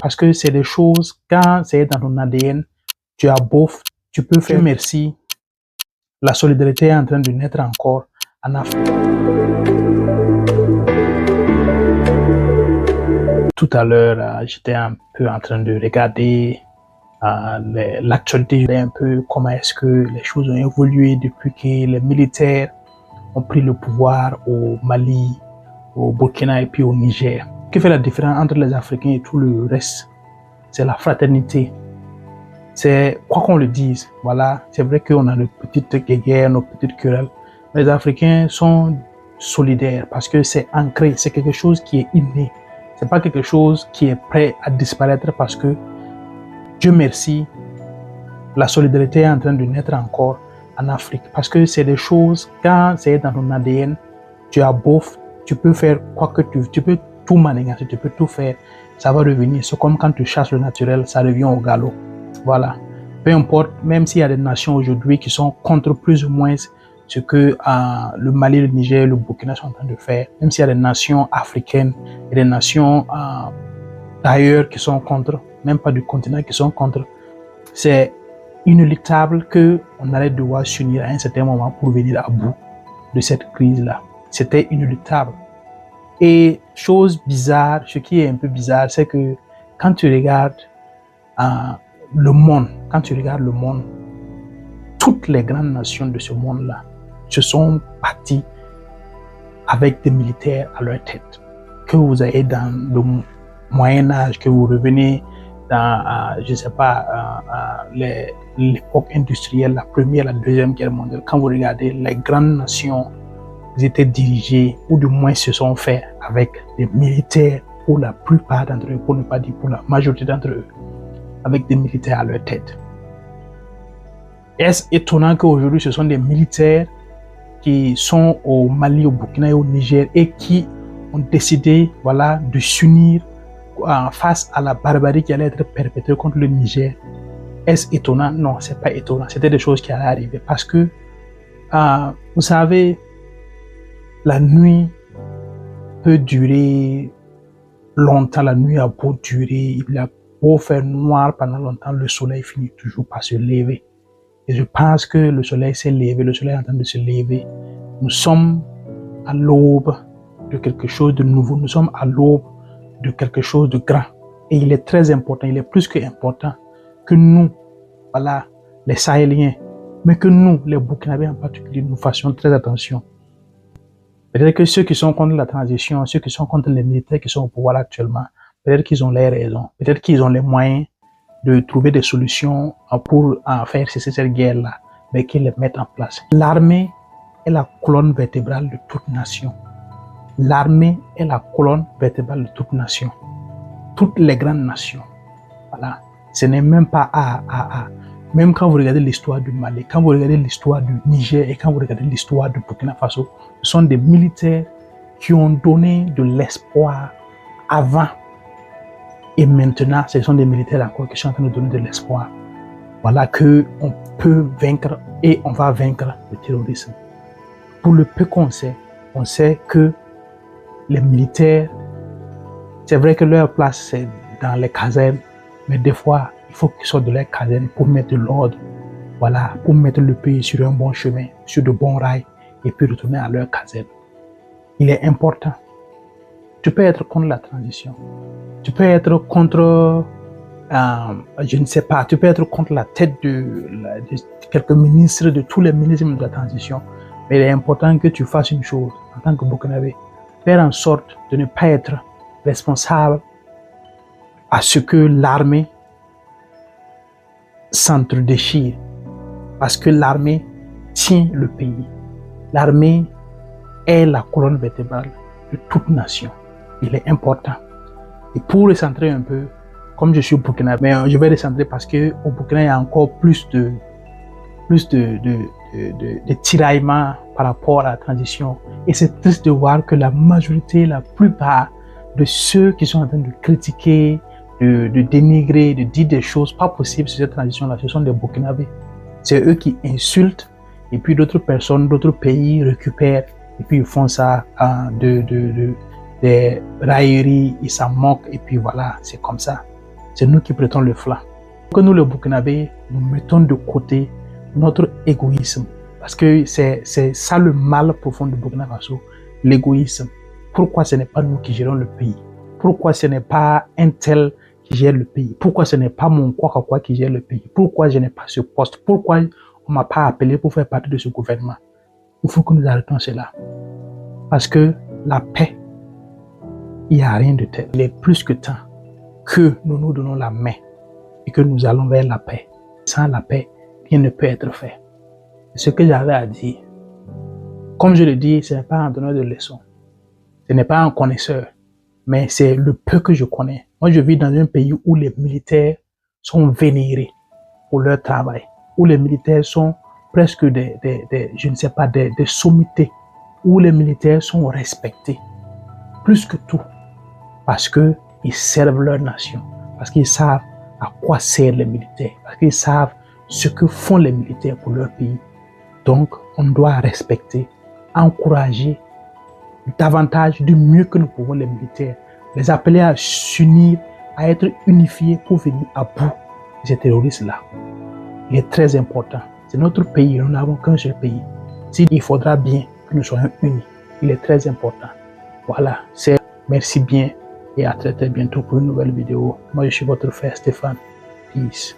Parce que c'est des choses, quand c'est dans ton ADN, tu as beau, tu peux faire merci. La solidarité est en train de naître encore en Afrique. Tout à l'heure, j'étais un peu en train de regarder l'actualité, un peu comment est-ce que les choses ont évolué depuis que les militaires ont pris le pouvoir au Mali, au Burkina et puis au Niger. Ce qui fait la différence entre les Africains et tout le reste, c'est la fraternité. C'est, quoi qu'on le dise, voilà, c'est vrai qu'on a nos petites guerres, nos petites querelles. Les Africains sont solidaires parce que c'est ancré, c'est quelque chose qui est inné. C'est pas quelque chose qui est prêt à disparaître parce que, Dieu merci, la solidarité est en train de naître encore en Afrique. Parce que c'est des choses, quand c'est dans ton ADN, tu as beau, tu peux faire quoi que tu peux tout manigancer, tu peux tout faire, ça va revenir. C'est comme quand tu chasses le naturel, ça revient au galop. Voilà. Peu importe, même s'il y a des nations aujourd'hui qui sont contre plus ou moins ce que le Mali, le Niger, le Burkina sont en train de faire, même s'il y a des nations africaines et des nations d'ailleurs qui sont contre, même pas du continent qui sont contre, c'est inéluctable qu'on allait devoir s'unir à un certain moment pour venir à bout de cette crise-là. C'était inéluctable. Et chose bizarre, ce qui est un peu bizarre, c'est que quand tu regardes le monde, toutes les grandes nations de ce monde-là se sont parties avec des militaires à leur tête. Que vous ayez dans le Moyen-Âge, que vous revenez dans, je sais pas, l'époque industrielle, la première, la deuxième guerre mondiale, quand vous regardez les grandes nations, ils étaient dirigés, ou du moins se sont faits avec des militaires pour la plupart d'entre eux, pour ne pas dire pour la majorité d'entre eux, avec des militaires à leur tête. Est-ce étonnant qu'aujourd'hui, ce sont des militaires qui sont au Mali, au Burkina et au Niger et qui ont décidé, voilà, de s'unir face à la barbarie qui allait être perpétrée contre le Niger? Est-ce étonnant? Non, c'est pas étonnant. C'était des choses qui allaient arriver parce que, vous savez, la nuit peut durer longtemps. La nuit a beau durer, il a beau faire noir pendant longtemps, le soleil finit toujours par se lever. Et je pense que le soleil s'est levé, le soleil est en train de se lever. Nous sommes à l'aube de quelque chose de nouveau, nous sommes à l'aube de quelque chose de grand. Et il est très important, il est plus que important que nous, voilà, les Sahéliens, mais que nous, les Burkinabés en particulier, nous fassions très attention. Peut-être que ceux qui sont contre la transition, ceux qui sont contre les militaires qui sont au pouvoir actuellement, peut-être qu'ils ont les raisons, peut-être qu'ils ont les moyens de trouver des solutions pour faire cesser cette guerre-là, mais qu'ils les mettent en place. L'armée est la colonne vertébrale de toute nation. L'armée est la colonne vertébrale de toute nation. Toutes les grandes nations. Voilà. Ce n'est même pas Même quand vous regardez l'histoire du Mali, quand vous regardez l'histoire du Niger et quand vous regardez l'histoire du Burkina Faso, ce sont des militaires qui ont donné de l'espoir avant. Et maintenant, ce sont des militaires encore qui sont en train de donner de l'espoir. Voilà qu'on peut vaincre et on va vaincre le terrorisme. Pour le peu qu'on sait, on sait que les militaires, c'est vrai que leur place c'est dans les casernes, mais des fois, il faut qu'ils sortent de leur caserne pour mettre de l'ordre, voilà, pour mettre le pays sur un bon chemin, sur de bons rails, et puis retourner à leur caserne. Il est important. Tu peux être contre la transition. Tu peux être contre, je ne sais pas, tu peux être contre la tête de quelques ministres, de tous les ministres de la transition. Mais il est important que tu fasses une chose en tant que Burkinabé. Faire en sorte de ne pas être responsable à ce que l'armée s'entre-déchire. Parce que l'armée tient le pays. L'armée est la colonne vertébrale de toute nation. Il est important. Et pour recentrer un peu, comme je suis au Burkina, mais je vais recentrer parce qu'au Burkina, il y a encore plus de tiraillements par rapport à la transition. Et c'est triste de voir que la majorité, la plupart de ceux qui sont en train de critiquer, de dénigrer, de dire des choses pas possibles sur cette transition-là, ce sont des Burkinabés. C'est eux qui insultent et puis d'autres personnes, d'autres pays récupèrent et puis ils font ça des railleries, ils s'en moquent et puis voilà, c'est comme ça. c'est nous qui prêtons le flanc. Que nous, les Burkinabés, nous mettons de côté notre égoïsme. Parce que c'est ça le mal profond du Burkina Faso, l'égoïsme. Pourquoi ce n'est pas nous qui gérons le pays? Pourquoi ce n'est pas un tel qui gère le pays? Pourquoi ce n'est pas mon quoi qui gère le pays? Pourquoi je n'ai pas ce poste? Pourquoi on m'a pas appelé pour faire partie de ce gouvernement? Il faut que nous arrêtons cela. Parce que la paix, il n'y a rien de tel. Il est plus que temps que nous nous donnons la main et que nous allons vers la paix. Sans la paix, rien ne peut être fait. Ce que j'avais à dire, comme je le dis, ce n'est pas un donneur de leçons. Ce n'est pas un connaisseur, mais c'est le peu que je connais. Moi, je vis dans un pays où les militaires sont vénérés pour leur travail, où les militaires sont presque des sommités, où les militaires sont respectés, plus que tout, parce qu'ils servent leur nation, parce qu'ils savent à quoi servent les militaires, parce qu'ils savent ce que font les militaires pour leur pays. Donc, on doit respecter, encourager davantage, du mieux que nous pouvons les militaires, les appeler à s'unir, à être unifiés pour venir à bout de ces terroristes-là. Il est très important. C'est notre pays, nous n'avons qu'un seul pays. Il faudra bien que nous soyons unis. Il est très important. Voilà, merci bien et à très bientôt pour une nouvelle vidéo. Moi, je suis votre frère Stéphane. Peace.